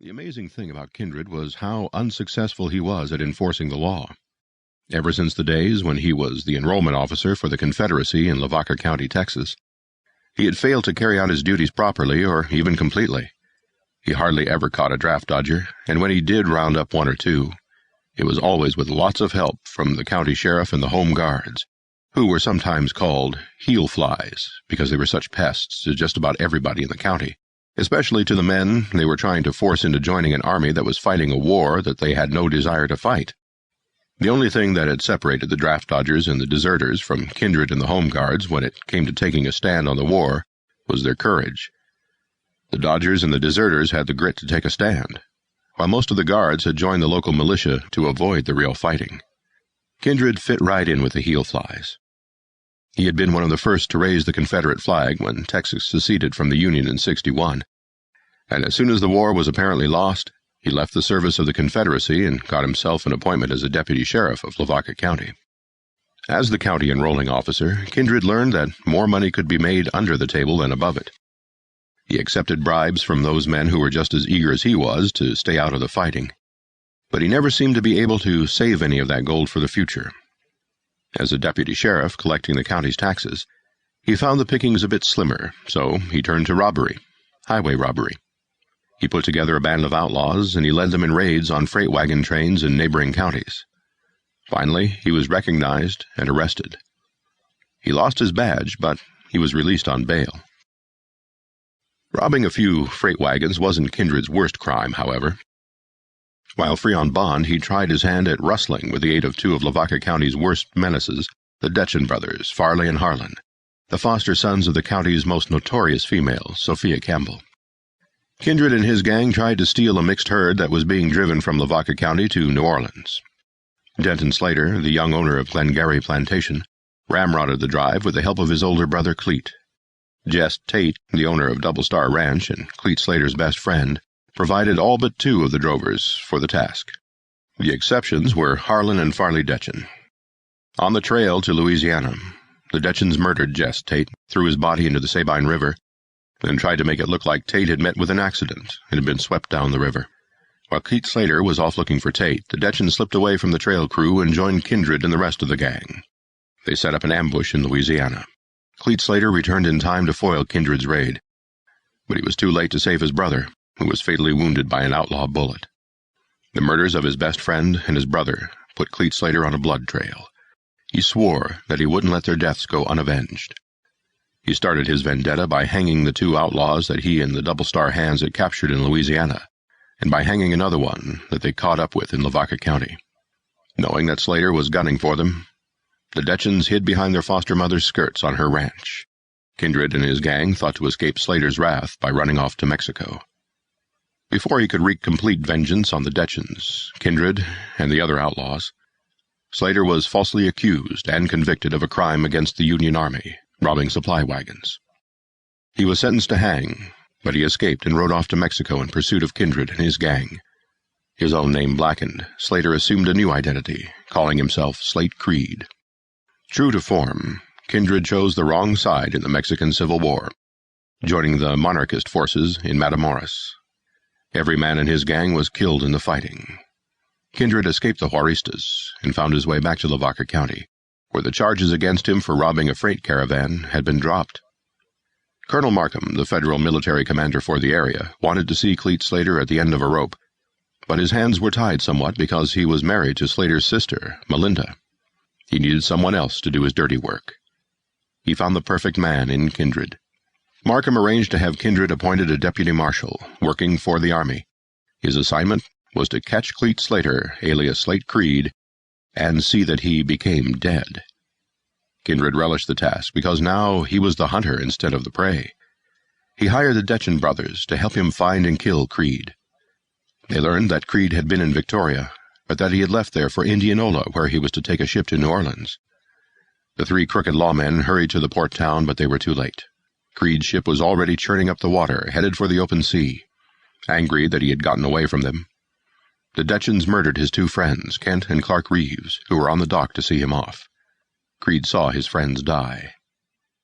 The amazing thing about Kindred was how unsuccessful he was at enforcing the law. Ever since the days when he was the enrollment officer for the Confederacy in Lavaca County, Texas, he had failed to carry out his duties properly or even completely. He hardly ever caught a draft dodger, and when he did round up one or two, it was always with lots of help from the county sheriff and the home guards, who were sometimes called heel flies because they were such pests to just about everybody in the county, especially to the men they were trying to force into joining an army that was fighting a war that they had no desire to fight. The only thing that had separated the draft dodgers and the deserters from Kindred and the home guards when it came to taking a stand on the war was their courage. The dodgers and the deserters had the grit to take a stand, while most of the guards had joined the local militia to avoid the real fighting. Kindred fit right in with the heel flies. He had been one of the first to raise the Confederate flag when Texas seceded from the Union in '61, and as soon as the war was apparently lost, he left the service of the Confederacy and got himself an appointment as a deputy sheriff of Lavaca County. As the county enrolling officer, Kindred learned that more money could be made under the table than above it. He accepted bribes from those men who were just as eager as he was to stay out of the fighting, but he never seemed to be able to save any of that gold for the future. As a deputy sheriff collecting the county's taxes, he found the pickings a bit slimmer, so he turned to robbery, highway robbery. He put together a band of outlaws, and he led them in raids on freight wagon trains in neighboring counties. Finally, he was recognized and arrested. He lost his badge, but he was released on bail. Robbing a few freight wagons wasn't Kindred's worst crime, however. While free on bond, he tried his hand at rustling with the aid of two of Lavaca County's worst menaces, the Detchen brothers, Farley and Harlan, the foster sons of the county's most notorious female, Sophia Campbell. Kindred and his gang tried to steal a mixed herd that was being driven from Lavaca County to New Orleans. Denton Slater, the young owner of Glengarry Plantation, ramrodded the drive with the help of his older brother Clete. Jess Tate, the owner of Double Star Ranch and Clete Slater's best friend, provided all but two of the drovers for the task. The exceptions were Harlan and Farley Detchen. On the trail to Louisiana, the Detchens murdered Jess Tate, threw his body into the Sabine River, then tried to make it look like Tate had met with an accident and had been swept down the river. While Clete Slater was off looking for Tate, the Detchens slipped away from the trail crew and joined Kindred and the rest of the gang. They set up an ambush in Louisiana. Clete Slater returned in time to foil Kindred's raid, but he was too late to save his brother, who was fatally wounded by an outlaw bullet. The murders of his best friend and his brother put Clete Slater on a blood trail. He swore that he wouldn't let their deaths go unavenged. He started his vendetta by hanging the two outlaws that he and the Double Star Hands had captured in Louisiana, and by hanging another one that they caught up with in Lavaca County. Knowing that Slater was gunning for them, the Detchens hid behind their foster mother's skirts on her ranch. Kindred and his gang thought to escape Slater's wrath by running off to Mexico. Before he could wreak complete vengeance on the Detchens, Kindred, and the other outlaws, Slater was falsely accused and convicted of a crime against the Union Army, robbing supply wagons. He was sentenced to hang, but he escaped and rode off to Mexico in pursuit of Kindred and his gang. His own name blackened, Slater assumed a new identity, calling himself Slate Creed. True to form, Kindred chose the wrong side in the Mexican Civil War, joining the monarchist forces in Matamoros. Every man in his gang was killed in the fighting. Kindred escaped the Juaristas and found his way back to Lavaca County, where the charges against him for robbing a freight caravan had been dropped. Colonel Markham, the federal military commander for the area, wanted to see Clete Slater at the end of a rope, but his hands were tied somewhat because he was married to Slater's sister, Melinda. He needed someone else to do his dirty work. He found the perfect man in Kindred. Markham arranged to have Kindred appointed a deputy marshal, working for the army. His assignment was to catch Clete Slater, alias Slate Creed, and see that he became dead. Kindred relished the task because now he was the hunter instead of the prey. He hired the Detchen brothers to help him find and kill Creed. They learned that Creed had been in Victoria, but that he had left there for Indianola, where he was to take a ship to New Orleans. The three crooked lawmen hurried to the port town, but they were too late. Creed's ship was already churning up the water, headed for the open sea. Angry that he had gotten away from them, the Detchens murdered his two friends, Kent and Clark Reeves, who were on the dock to see him off. Creed saw his friends die.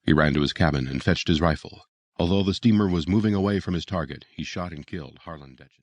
He ran to his cabin and fetched his rifle. Although the steamer was moving away from his target, he shot and killed Harlan Detchen.